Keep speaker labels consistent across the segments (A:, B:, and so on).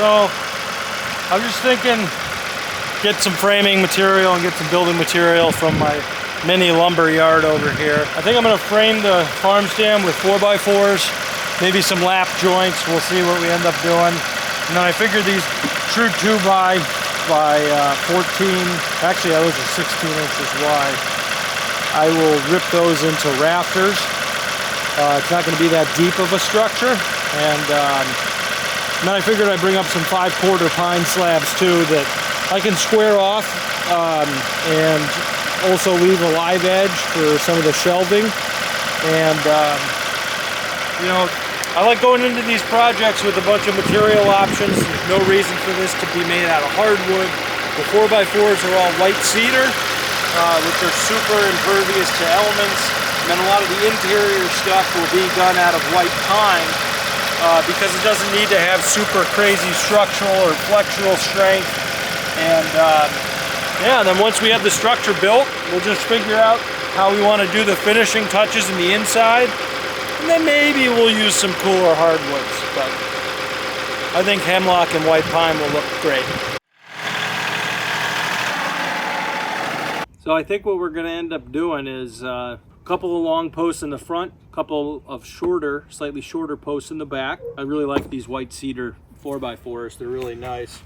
A: So I'm just thinking get some framing material and get some building material from my mini lumber yard over here. I think I'm going to frame the farm stand with 4x4s, maybe some lap joints. We'll see what we end up doing. And then I figured these true 2x by 14, actually those are 16 inches wide. I will rip those into rafters. It's not going to be that deep of a structure. And then I figured I'd bring up some 5/4 pine slabs too that I can square off and also leave a live edge for some of the shelving. And you know, I like going into these projects with a bunch of material options. There's no reason for this to be made out of hardwood. The 4x4s are all white cedar, which are super impervious to elements. And then a lot of the interior stuff will be done out of white pine because it doesn't need to have super crazy structural or flexural strength. And yeah, then once we have the structure built, we'll just figure out how we want to do the finishing touches in the inside. And then maybe we'll use some cooler hardwoods, but I think hemlock and white pine will look great. So I think what we're going to end up doing is a couple of long posts in the front, a couple of shorter, slightly shorter posts in the back. I really like these white cedar 4x4s. They're really nice.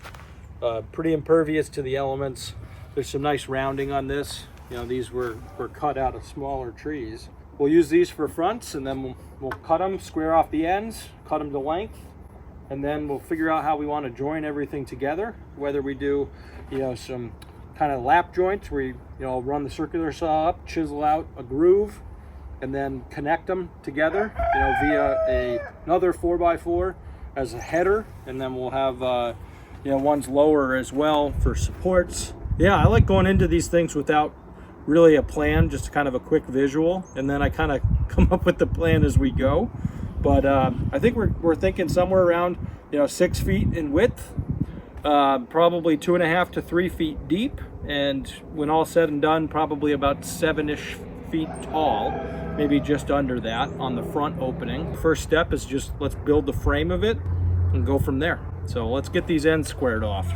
A: Pretty impervious to the elements. There's some nice rounding on this. You know, these were cut out of smaller trees. We'll use these for fronts, and then we'll cut them, square off the ends, cut them to length, and then we'll figure out how we want to join everything together. Whether we do, you know, some kind of lap joints where you know, run the circular saw up, chisel out a groove, and then connect them together, you know, via another 4x4 as a header, and then we'll have you know, ones lower as well for supports. Yeah, I like going into these things without really a plan, just kind of a quick visual, and then I kind of come up with the plan as we go. But I think we're thinking somewhere around, you know, 6 feet in width, probably 2.5 to 3 feet deep, and when all said and done, probably about 7-ish feet tall, maybe just under that on the front opening. First step is just let's build the frame of it and go from there. So let's get these ends squared off.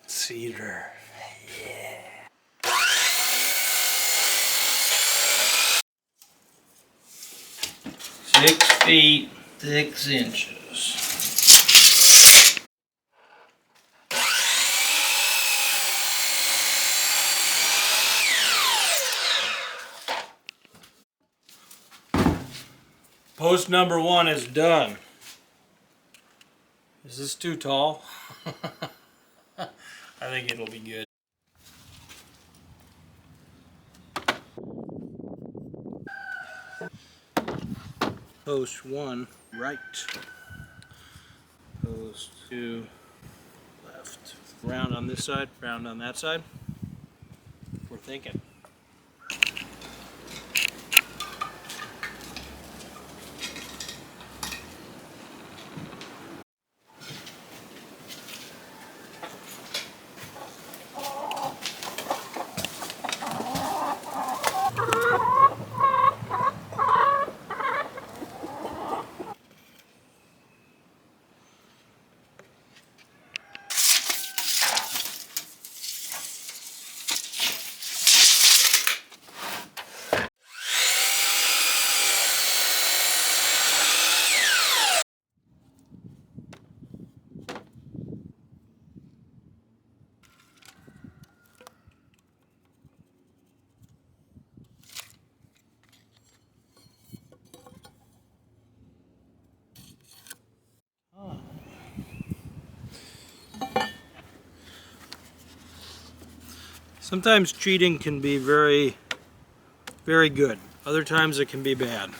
A: Cedar. Yeah. 6 feet, 6 inches. Post number 1 is done. Is this too tall? I think it'll be good. Post 1 right. Post 2 left. Round on this side, round on that side. We're thinking. Sometimes cheating can be very, very good. Other times it can be bad.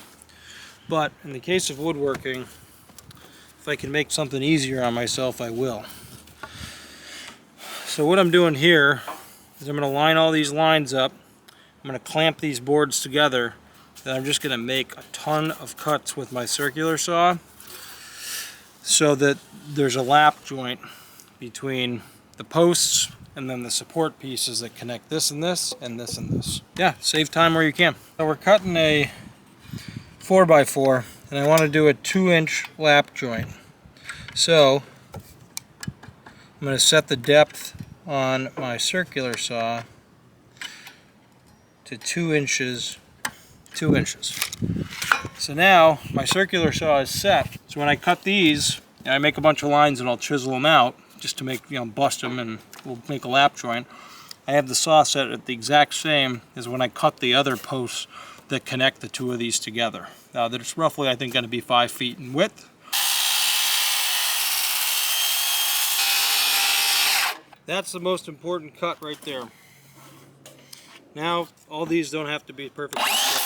A: But in the case of woodworking, if I can make something easier on myself, I will. So what I'm doing here is I'm going to line all these lines up. I'm going to clamp these boards together. Then I'm just going to make a ton of cuts with my circular saw so that there's a lap joint between the posts and then the support pieces that connect this and this and this and this. Yeah, save time where you can. So we're cutting a 4x4, and I want to do a 2-inch lap joint. So I'm going to set the depth on my circular saw to 2 inches. 2 inches. So now my circular saw is set. So when I cut these, I make a bunch of lines and I'll chisel them out just to make, bust them, and we'll make a lap joint. I have the saw set at the exact same as when I cut the other posts that connect the two of these together. Now that's roughly, I think, going to be 5 feet in width. That's the most important cut right there. Now all these don't have to be perfectly straight.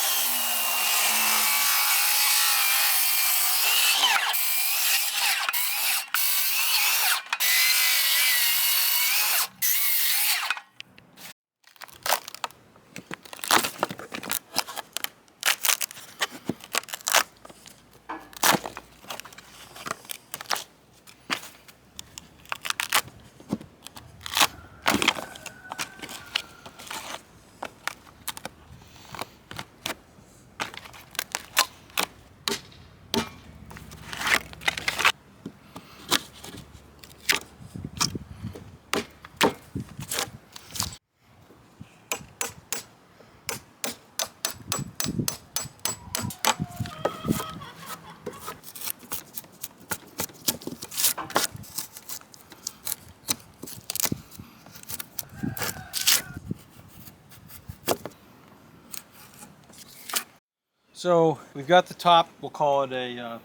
A: So we've got the top, we'll call it a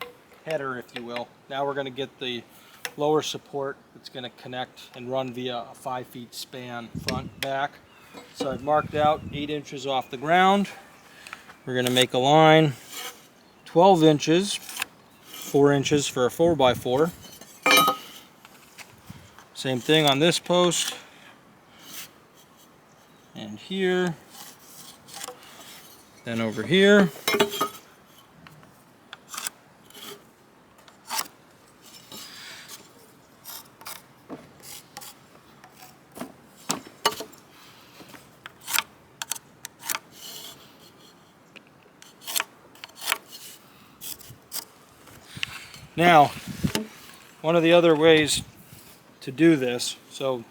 A: header, if you will. Now we're going to get the lower support that's going to connect and run via a 5 feet span front back. So I've marked out 8 inches off the ground. We're going to make a line 12 inches, 4 inches for a 4x4. Same thing on this post and here, then over here. Now, one of the other ways to do this, so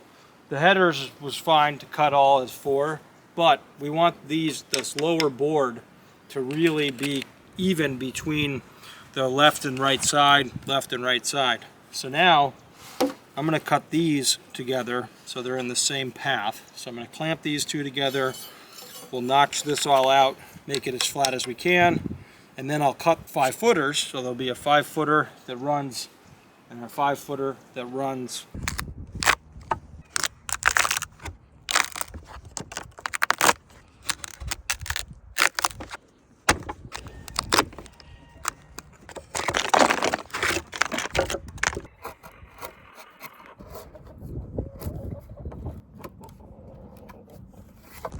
A: the headers was fine to cut all as 4, but we want this lower board to really be even between the left and right side. So now I'm going to cut these together so they're in the same path. So I'm going to clamp these two together. We'll notch this all out, make it as flat as we can, and then I'll cut 5-footers. So there'll be a 5-footer that runs and a 5-footer that runs.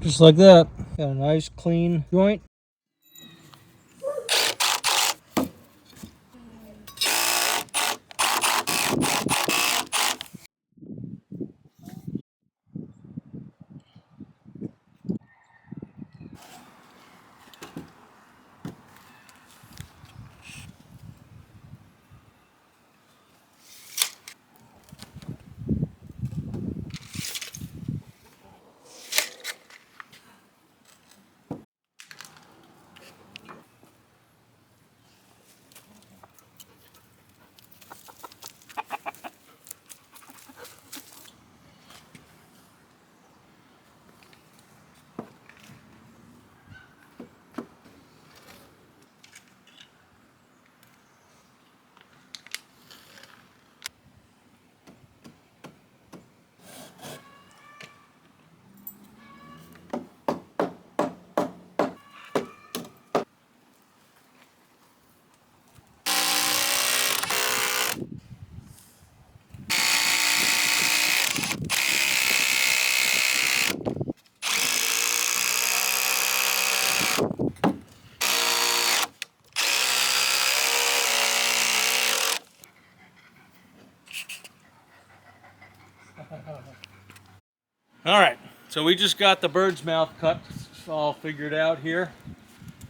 A: Just like that. Got a nice clean joint. All right, so we just got the bird's mouth cut all figured out here.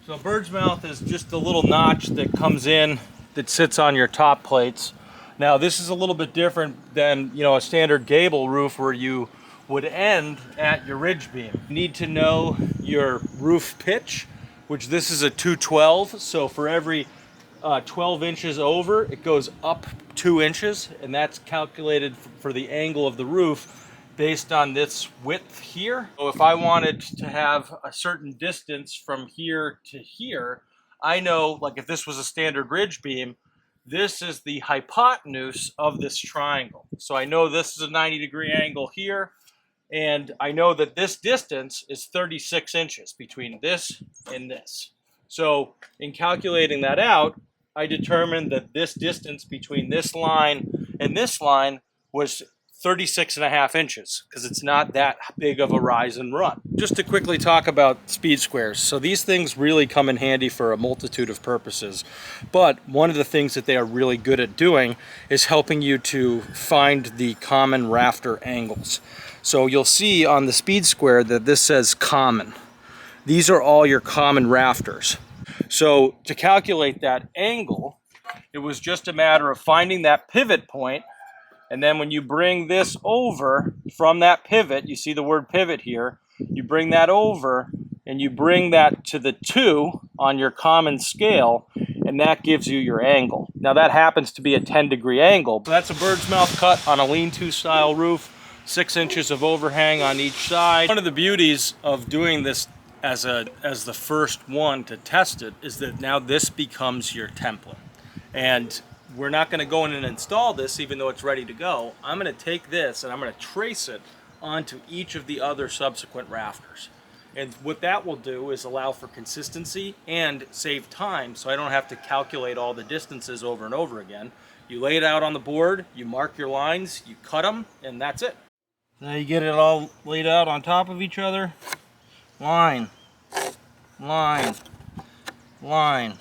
A: So a bird's mouth is just a little notch that comes in that sits on your top plates. Now this is a little bit different than, you know, a standard gable roof where you would end at your ridge beam. You need to know your roof pitch, which this is a 212. So for every 12 inches over, it goes up 2 inches, and that's calculated for the angle of the roof based on this width here. So if I wanted to have a certain distance from here to here, I know, like if this was a standard ridge beam, this is the hypotenuse of this triangle. So I know this is a 90-degree angle here, and I know that this distance is 36 inches between this and this. So in calculating that out, I determined that this distance between this line and this line was 36.5 inches, because it's not that big of a rise and run. Just to quickly talk about speed squares. So these things really come in handy for a multitude of purposes, but one of the things that they are really good at doing is helping you to find the common rafter angles. So you'll see on the speed square that this says common. These are all your common rafters. So to calculate that angle, it was just a matter of finding that pivot point. And then when you bring this over from that pivot, you see the word pivot here, you bring that over and you bring that to the 2 on your common scale, and that gives you your angle. Now that happens to be a 10-degree angle. So that's a bird's mouth cut on a lean-to style roof, 6 inches of overhang on each side. One of the beauties of doing this as the first one to test it is that now this becomes your template. And we're not going to go in and install this even though it's ready to go. I'm going to take this and I'm going to trace it onto each of the other subsequent rafters. And what that will do is allow for consistency and save time, so I don't have to calculate all the distances over and over again. You lay it out on the board, you mark your lines, you cut them, and that's it. Now you get it all laid out on top of each other. Line, line, line.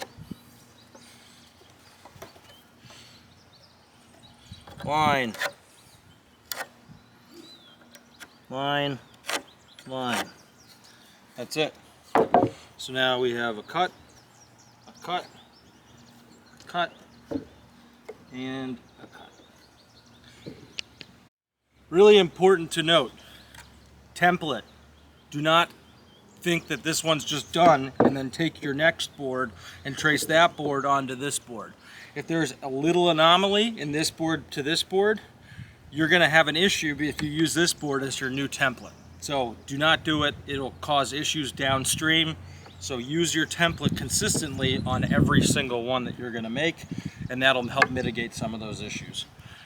A: Line, line, line. That's it. So now we have a cut, cut, and a cut. Really important to note, template. Do not think that this one's just done and then take your next board and trace that board onto this board. If there's a little anomaly in this board to this board, you're going to have an issue if you use this board as your new template. So do not do it. It'll cause issues downstream. So use your template consistently on every single one that you're going to make, and that'll help mitigate some of those issues.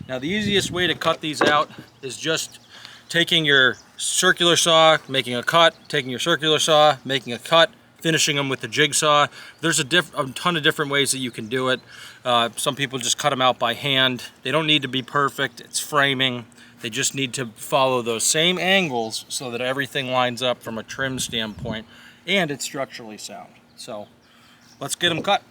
A: Now the easiest way to cut these out is just taking your circular saw, making a cut, taking your circular saw, making a cut, finishing them with the jigsaw. There's a ton of different ways that you can do it. Some people just cut them out by hand. They don't need to be perfect. It's framing. They just need to follow those same angles so that everything lines up from a trim standpoint and it's structurally sound. So let's get them cut.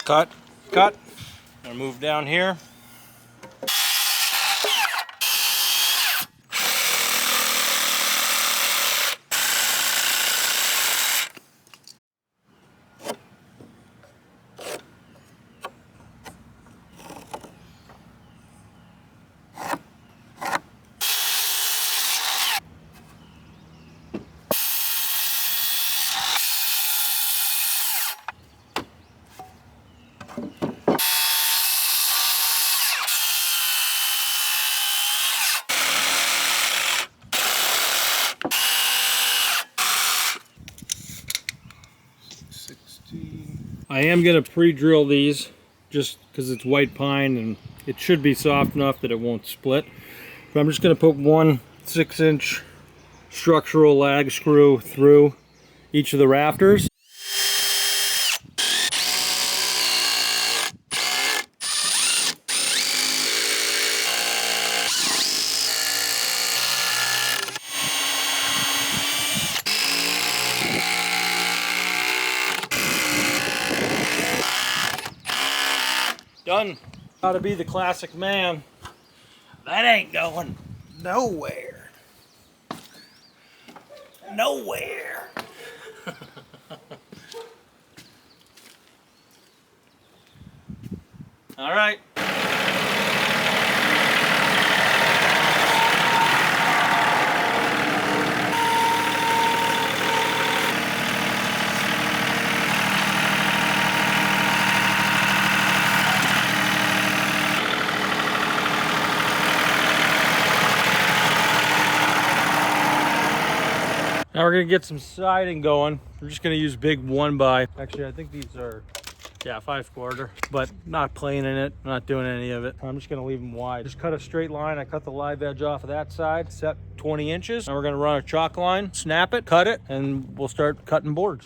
A: Cut, cut. I'm gonna move down here. I am going to pre-drill these just because it's white pine and it should be soft enough that it won't split. But I'm just going to put one 6-inch structural lag screw through each of the rafters. Done. Gotta be the classic man. That ain't going nowhere. Nowhere. All right. Now we're gonna get some siding going. We're just gonna use big 1x. Actually, I think these are, yeah, 5/4, but not planing it, not doing any of it. I'm just gonna leave them wide. Just cut a straight line. I cut the live edge off of that side, set 20 inches. Now we're gonna run a chalk line, snap it, cut it, and we'll start cutting boards.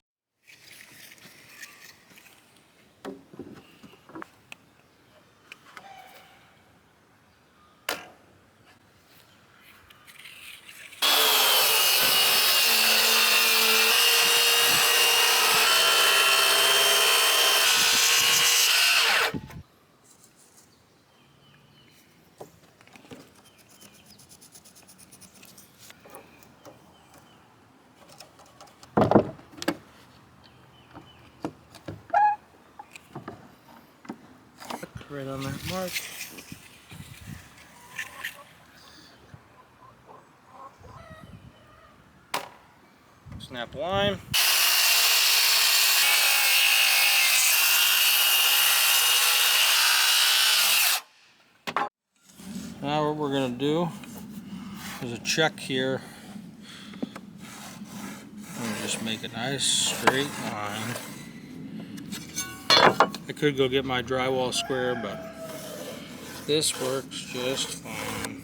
A: Right on that mark. Snap line. Now what we're gonna do is a check here. And just make a nice straight line. I could go get my drywall square, but this works just fine.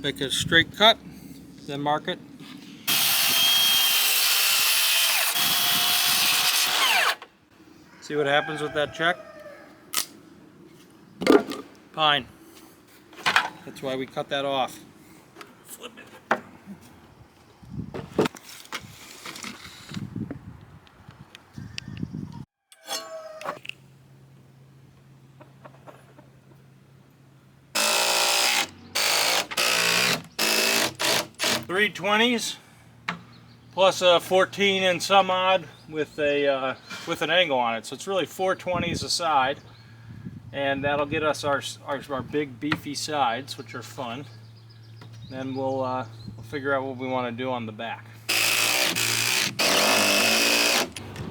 A: Make a straight cut, then mark it. See what happens with that check? Pine. That's why we cut that off. Flip it. 320s plus a 14 and some odd with a with an angle on it, so it's really 420s a side, and that'll get us our big beefy sides, which are fun. Then we'll figure out what we want to do on the back.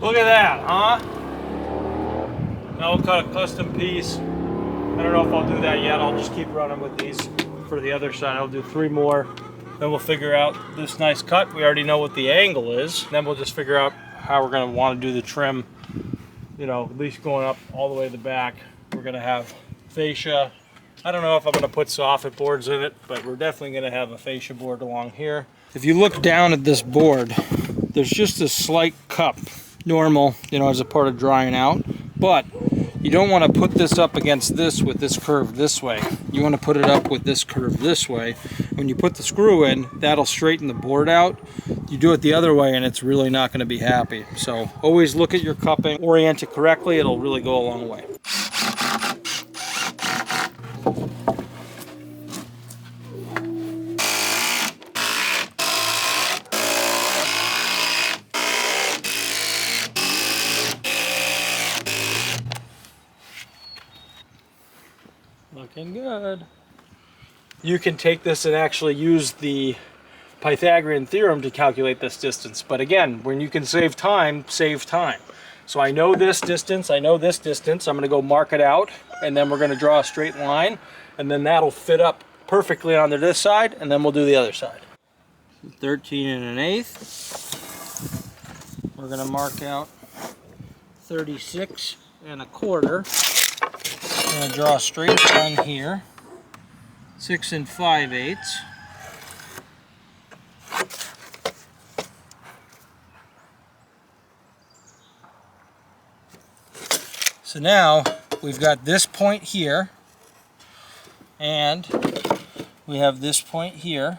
A: Look at that, huh? Now we'll cut a custom piece. I don't know if I'll do that yet. I'll just keep running with these for the other side. I'll do 3 more. Then we'll figure out this nice cut. We already know what the angle is. Then we'll just figure out how we're going to want to do the trim. You know, at least going up all the way to the back. We're going to have fascia. I don't know if I'm going to put soffit boards in it, but we're definitely going to have a fascia board along here. If you look down at this board, there's just a slight cup. Normal, you know, as a part of drying out. But you don't want to put this up against this with this curve this way. You want to put it up with this curve this way. When you put the screw in, that'll straighten the board out. You do it the other way and it's really not going to be happy. So always look at your cupping, orient it correctly, it'll really go a long way. Looking good. You can take this and actually use the Pythagorean theorem to calculate this distance. But again, when you can save time, save time. So I know this distance, I know this distance. I'm going to go mark it out, and then we're going to draw a straight line, and then that'll fit up perfectly onto this side, and then we'll do the other side. 13 1/8. We're going to mark out 36 1/4. I'm going to draw a straight line here, 6 5/8. So now we've got this point here, and we have this point here.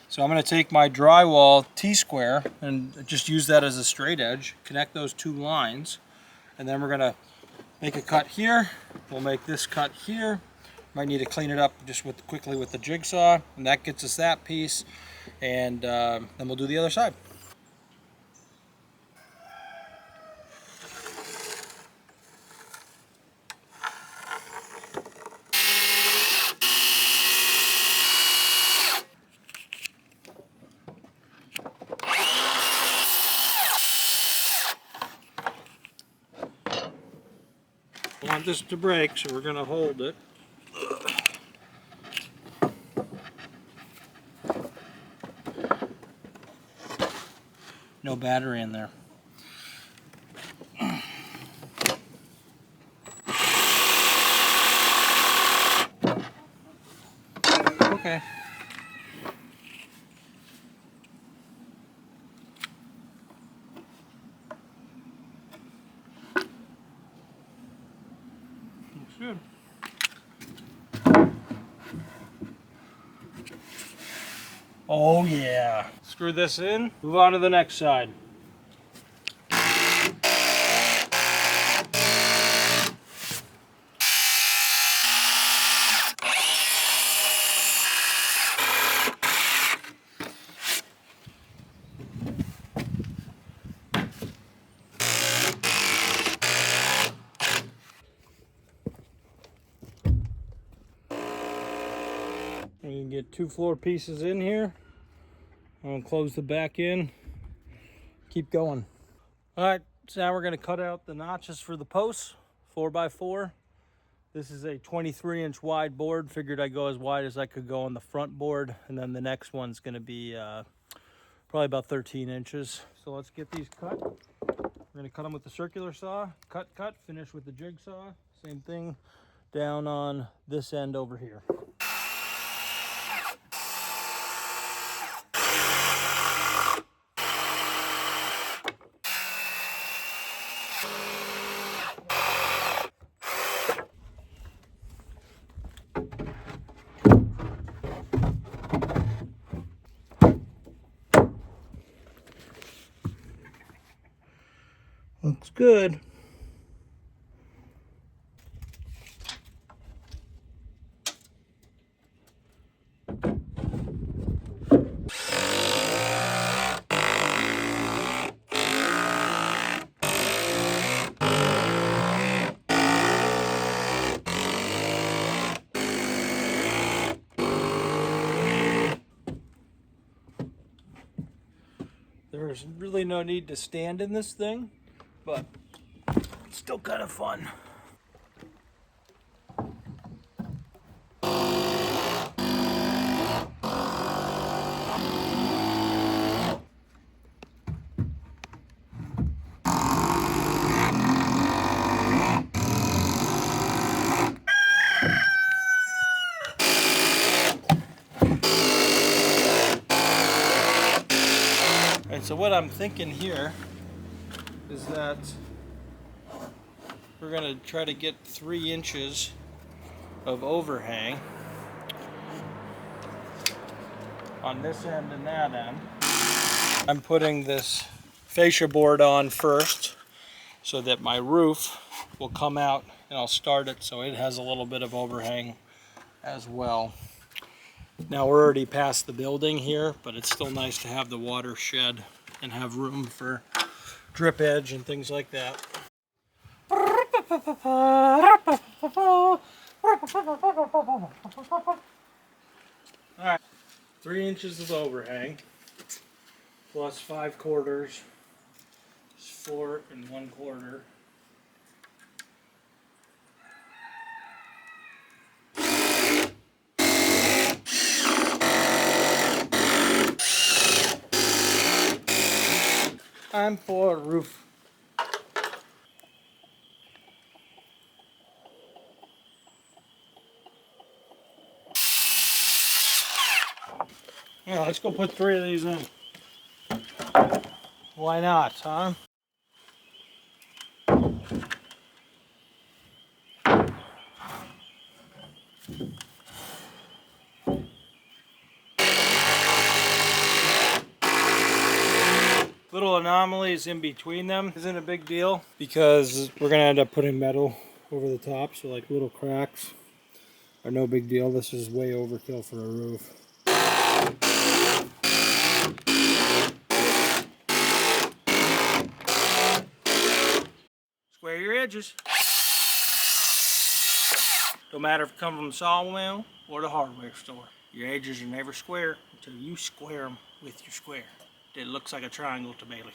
A: So I'm going to take my drywall T-square and just use that as a straight edge, connect those 2 lines, and then we're going to make a cut here. We'll make this cut here. Might need to clean it up just quickly with the jigsaw, and that gets us that piece. And then we'll do the other side. I want this to break, so we're going to hold it. No battery in there. Okay. Looks good. Oh yeah. Screw this in, move on to the next side. You can get 2 floor pieces in here. I'm gonna close the back in. Keep going. All right, so now we're gonna cut out the notches for the posts, 4x4. This is a 23-inch wide board. Figured I'd go as wide as I could go on the front board, and then the next one's gonna be probably about 13 inches. So let's get these cut. We're gonna cut them with the circular saw. Cut, finish with the jigsaw. Same thing down on this end over here. Looks good. There's really no need to stand in this thing, but it's still kind of fun. Alright, so what I'm thinking here is that we're going to try to get 3 inches of overhang on this end and that end. I'm putting this fascia board on first so that my roof will come out, and I'll start it so it has a little bit of overhang as well. Now we're already past the building here, but it's still nice to have the water shed and have room for drip edge and things like that. Alright, 3 inches of overhang plus 5/4 is 4 1/4. I'm for a roof. Yeah, let's go put 3 of these in. Why not, huh? Little anomalies in between them isn't a big deal because we're gonna end up putting metal over the top, so like little cracks are no big deal. This is way overkill for a roof. Square your edges. Don't matter if you come from the sawmill or the hardware store. Your edges are never square until you square them with your square. It looks like a triangle to Bailey.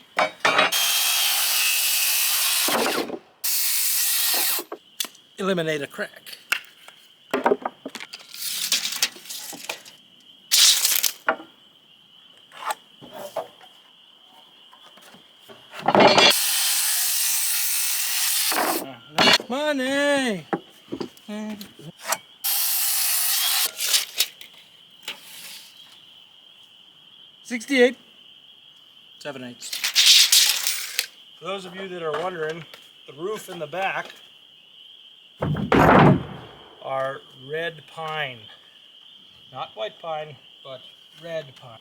A: Eliminate a crack. Money! 68 7/8. For those of you that are wondering, the roof in the back are red pine. Not white pine, but red pine.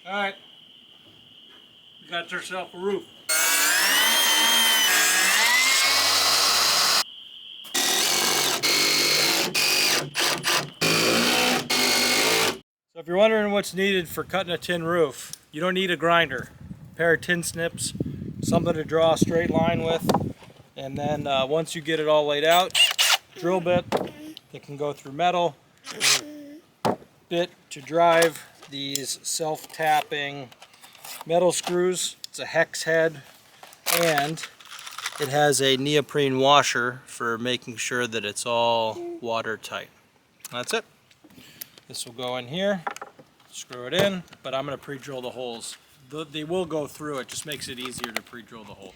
A: Alright, we got ourselves a roof. So if you're wondering what's needed for cutting a tin roof, you don't need a grinder. A pair of tin snips, something to draw a straight line with, and then once you get it all laid out, drill bit that can go through metal, bit to drive these self-tapping metal screws. It's a hex head, and it has a neoprene washer for making sure that it's all watertight. That's it. This will go in here, screw it in, but I'm going to pre-drill the holes. They will go through, it just makes it easier to pre-drill the hole.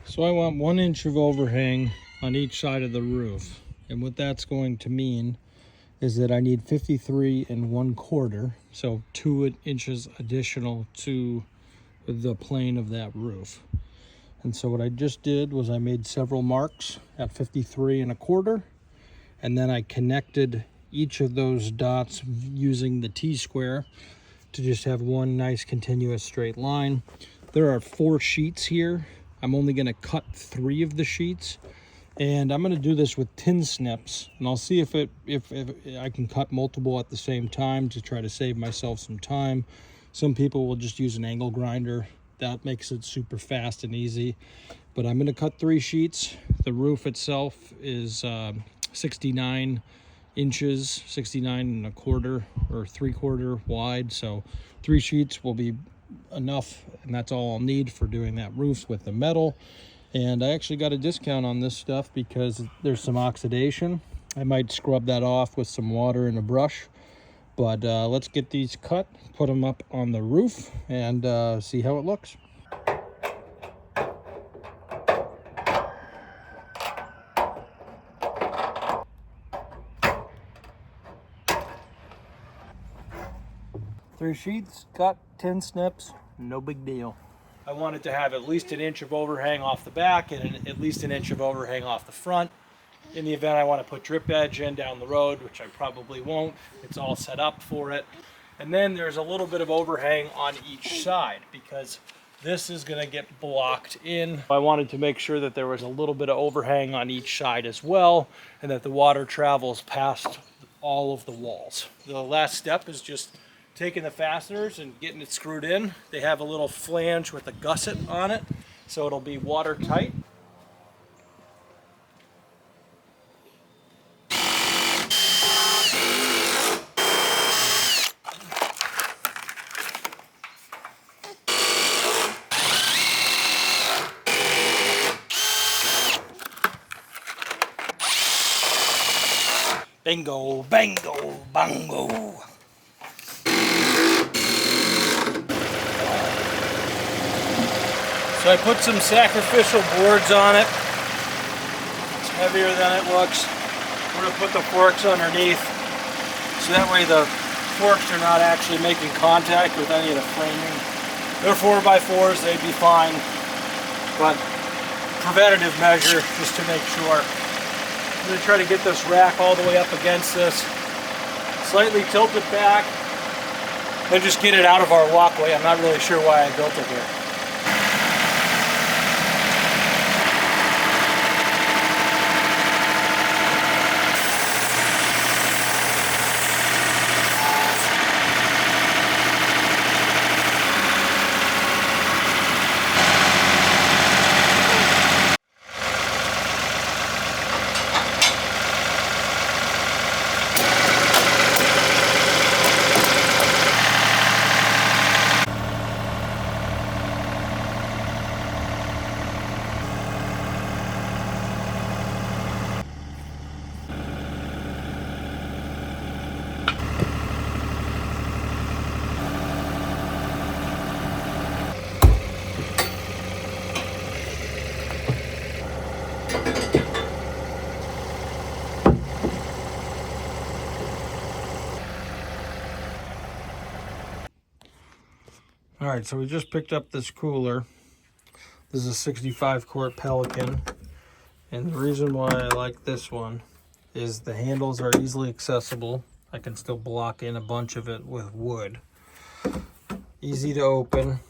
A: So I want 1 inch of overhang on each side of the roof, and what that's going to mean is that I need 53 1/4, so 2 inches additional to the plane of that roof. And so what I just did was I made several marks at 53 1/4, and then I connected each of those dots using the T-square to just have one nice continuous straight line. There are 4 sheets here. I'm only going to cut 3 of the sheets, and I'm going to do this with tin snips, and I'll see if I can cut multiple at the same time to try to save myself some time. Some people will just use an angle grinder. That makes it super fast and easy, but I'm going to cut 3 sheets. The roof itself is 69 inches, 69 1/4 or 3/4 wide, so 3 sheets will be enough, and that's all I'll need for doing that roof with the metal. And I actually got a discount on this stuff because there's some oxidation. I might scrub that off with some water and a brush, but let's get these cut, put them up on the roof, and see how it looks. Three sheets, cut, 10 snips, no big deal. I wanted to have at least 1 inch of overhang off the back and at least 1 inch of overhang off the front. In the event I want to put drip edge in down the road, which I probably won't, it's all set up for it. And then there's a little bit of overhang on each side because this is going to get blocked in. I wanted to make sure that there was a little bit of overhang on each side as well, and that the water travels past all of the walls. The last step is just taking the fasteners and getting it screwed in. They have a little flange with a gusset on it, so it'll be watertight. Bingo, bango, bongo. So I put some sacrificial boards on it. It's heavier than it looks. We're going to put the forks underneath, so that way the forks are not actually making contact with any of the framing. They're 4x4s, they'd be fine, but preventative measure just to make sure. I'm going to try to get this rack all the way up against this, slightly tilt it back, and just get it out of our walkway. I'm not really sure why I built it here. Alright, so we just picked up this cooler. This is a 65 quart Pelican. And the reason why I like this one is the handles are easily accessible. I can still block in a bunch of it with wood. Easy to open.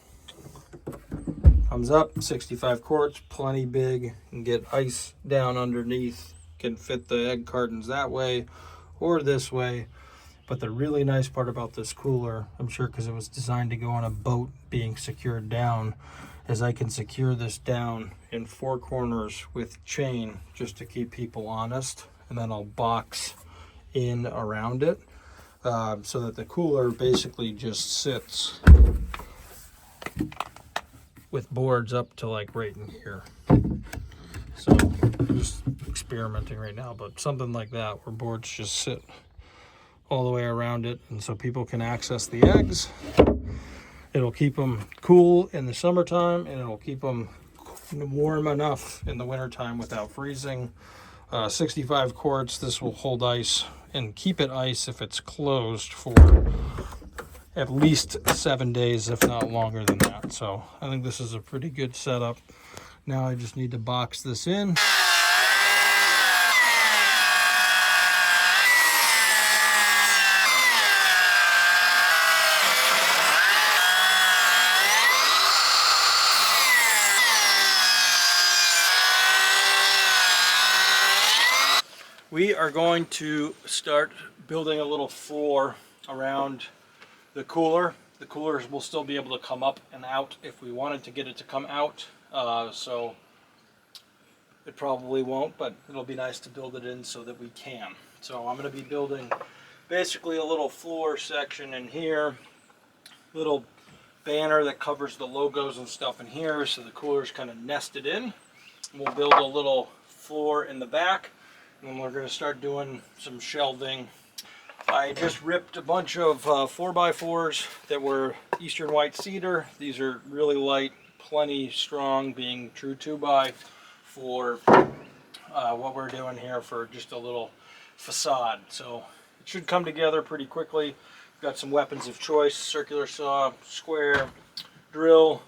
A: Comes up, 65 quarts, plenty big. You can get ice down underneath. Can fit the egg cartons that way or this way. But the really nice part about this cooler, I'm sure because it was designed to go on a boat being secured down, is I can secure this down in 4 corners with chain just to keep people honest. And then I'll box in around it so that the cooler basically just sits with boards up to like right in here. So I'm just experimenting right now, but something like that where boards just sit all the way around it, and so people can access the eggs. It'll keep them cool in the summertime, and it'll keep them warm enough in the wintertime without freezing. 65 quarts, this will hold ice and keep it ice if it's closed for at least 7 days, if not longer than that. So I think this is a pretty good setup. Now I just need to box this in. We are going to start building a little floor around the cooler. The coolers will still be able to come up and out if we wanted to get it to come out. So it probably won't, but it'll be nice to build it in so that we can. So I'm going to be building basically a little floor section in here, little banner that covers the logos and stuff in here, so the cooler's kind of nested in. We'll build a little floor in the back, and we're going to start doing some shelving. I just ripped a bunch of 4x4s that were Eastern White Cedar. These are really light, plenty strong, being true 2x for what we're doing here for just a little facade. So it should come together pretty quickly. We've got some weapons of choice: circular saw, square, drill,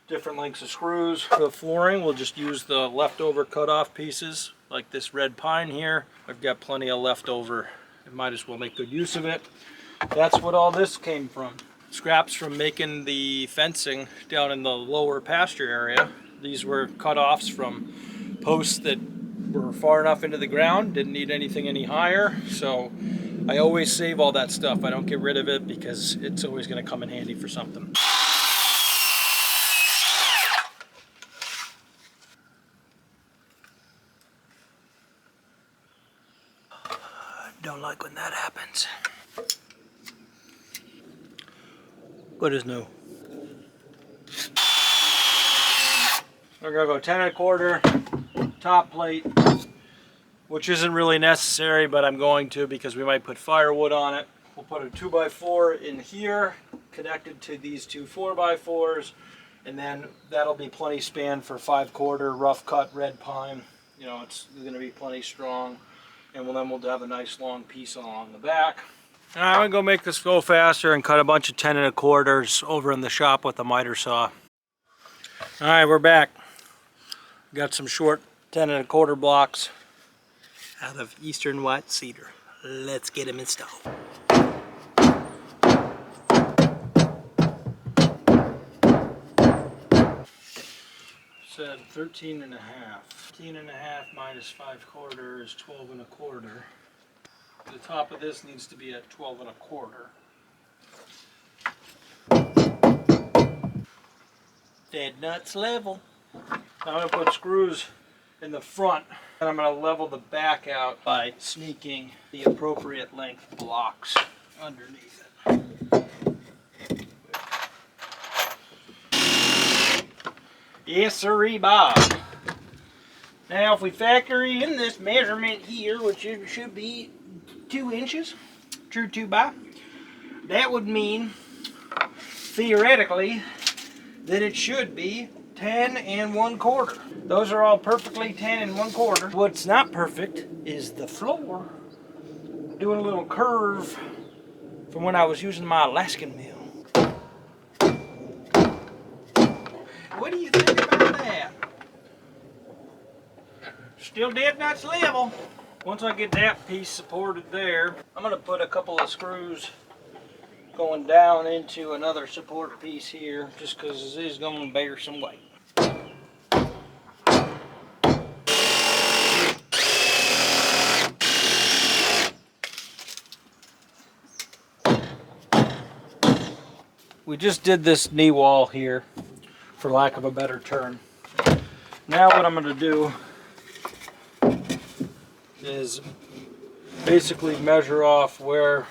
A: different lengths of screws. For the flooring, we'll just use the leftover cut-off pieces, like this red pine here. I've got plenty of leftover. I might as well make good use of it. That's what all this came from. Scraps from making the fencing down in the lower pasture area. These were cut-offs from posts that were far enough into the ground, didn't need anything any higher. So I always save all that stuff. I don't get rid of it because it's always going to come in handy for something. Don't like when that happens. Good as new. We're gonna go 10 1/4 top plate, which isn't really necessary, but I'm going to because we might put firewood on it. We'll put a 2x4 in here, connected to these two 4x4s, And then that'll be plenty span for 5/4 rough cut red pine. You know, it's going to be plenty strong. And then we'll have a nice long piece along the back. And I'm going to go make this go faster and cut a bunch of 10 1/4s over in the shop with a miter saw. Alright, we're back. Got some short 10 1/4 blocks out of eastern white cedar. Let's get them installed. Said 13 1/2. 13 1/2 minus 5/4 is 12 1/4. The top of this needs to be at 12 1/4. Dead nuts level. Now I'm going to put screws in the front, and I'm going to level the back out by sneaking the appropriate length blocks underneath it. Yes, sirree, Bob. Now, if we factor in this measurement here, which should be 2 inches, true 2x, that would mean, theoretically, that it should be 10 1/4. Those are all perfectly 10 1/4. What's not perfect is the floor. Doing a little curve from when I was using my Alaskan Mill. What do you think about that? Still dead nuts level. Once I get that piece supported there, I'm going to put a couple of screws going down into another support piece here, just because it is going to bear some weight. We just did this knee wall here, for lack of a better term. Now what I'm going to do is basically measure off where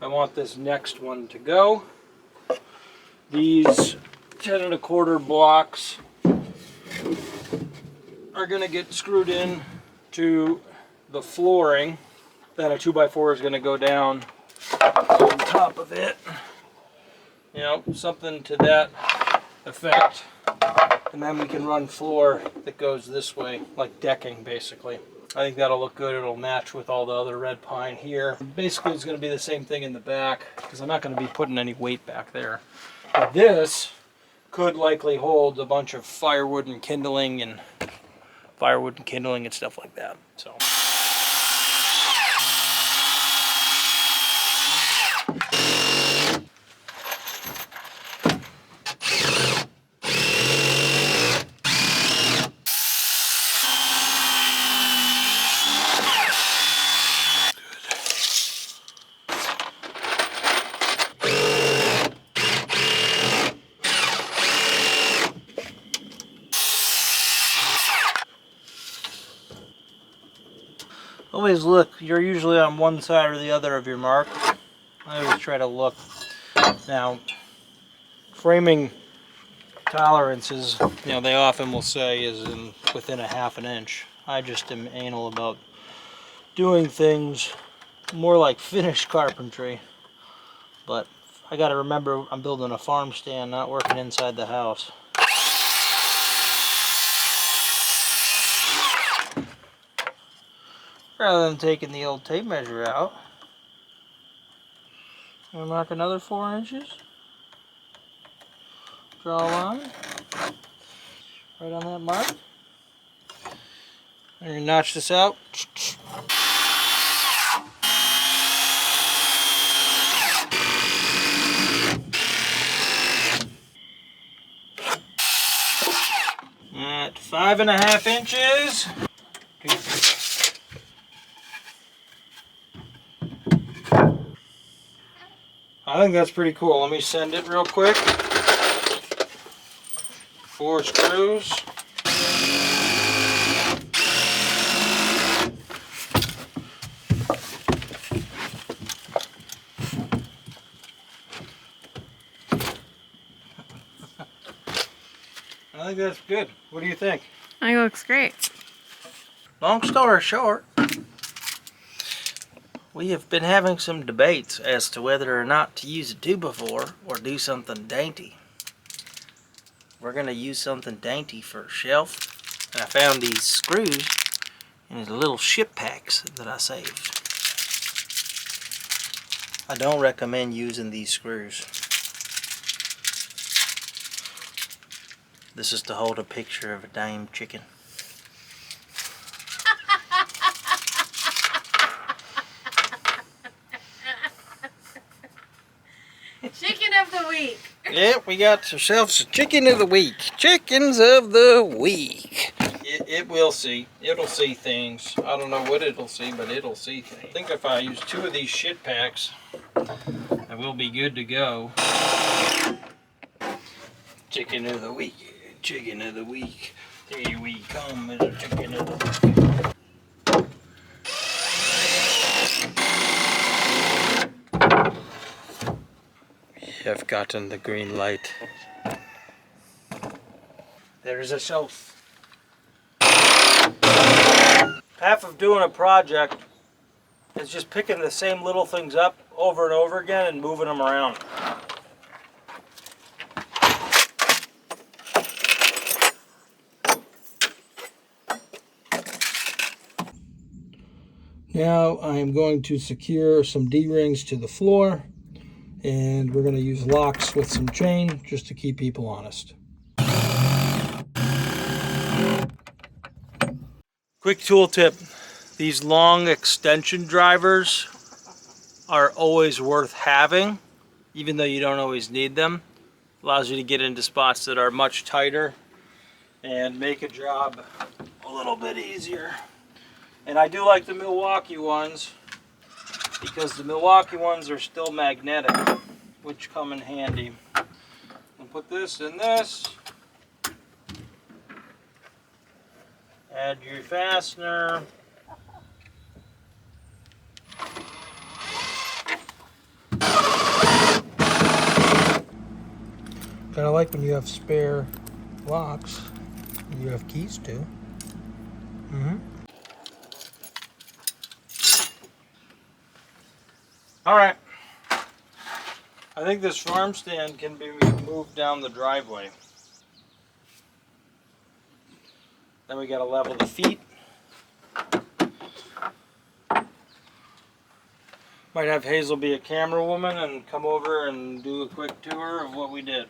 A: I want this next one to go. These 10 1/4 blocks are going to get screwed in to the flooring. Then a 2x4 is going to go down on top of it. You know, something to that effect. And then we can run floor that goes this way, like decking basically. I think that'll look good. It'll match with all the other red pine here. Basically, it's going to be the same thing in the back, because I'm not going to be putting any weight back there. But this could likely hold a bunch of firewood and kindling and stuff like that. So. Always look, you're usually on one side or the other of your mark. I always try to look. Now, framing tolerances, you know, they often will say is within a 1/2 inch. I just am anal about doing things more like finished carpentry. But I gotta remember I'm building a farm stand, not working inside the house. Rather than taking the old tape measure out, I'm gonna mark another 4 inches. Draw a line right on that mark. I'm gonna notch this out. At 5 1/2 inches. I think that's pretty cool. Let me send it real quick. 4 screws. I think that's good. What do you think?
B: I think it looks great.
A: Long story short, we have been having some debates as to whether or not to use a 2x4 or do something dainty.
B: we're gonna use something dainty for a shelf. And I found these screws in these little ship packs that I saved. I don't recommend using these screws. This is to hold a picture of a dame chicken.
C: Chicken of the week.
B: Yep, we got ourselves a chicken of the week. Chickens of the week. It will see. It'll see things. I don't know what it'll see, but it'll see things. I think if I use 2 of these shit packs, I will be good to go. Chicken of the week. Chicken of the week. Here we come as a chicken of the week. I've gotten the green light. There's a shelf. Half of doing a project is just picking the same little things up over and over again and moving them around. Now I am going to secure some D-rings to the floor, and we're going to use locks with some chain just to keep people honest. Quick tool tip. These long extension drivers are always worth having, even though you don't always need them. Allows you to get into spots that are much tighter and make a job a little bit easier. And I do like the Milwaukee ones because the Milwaukee ones are still magnetic, which come in handy. I'll put this in this. Add your fastener. Kind of like when you have spare locks, you have keys too. All right. I think this farm stand can be moved down the driveway. Then we got to level the feet. Might have Hazel be a camera woman and come over and do a quick tour of what we did.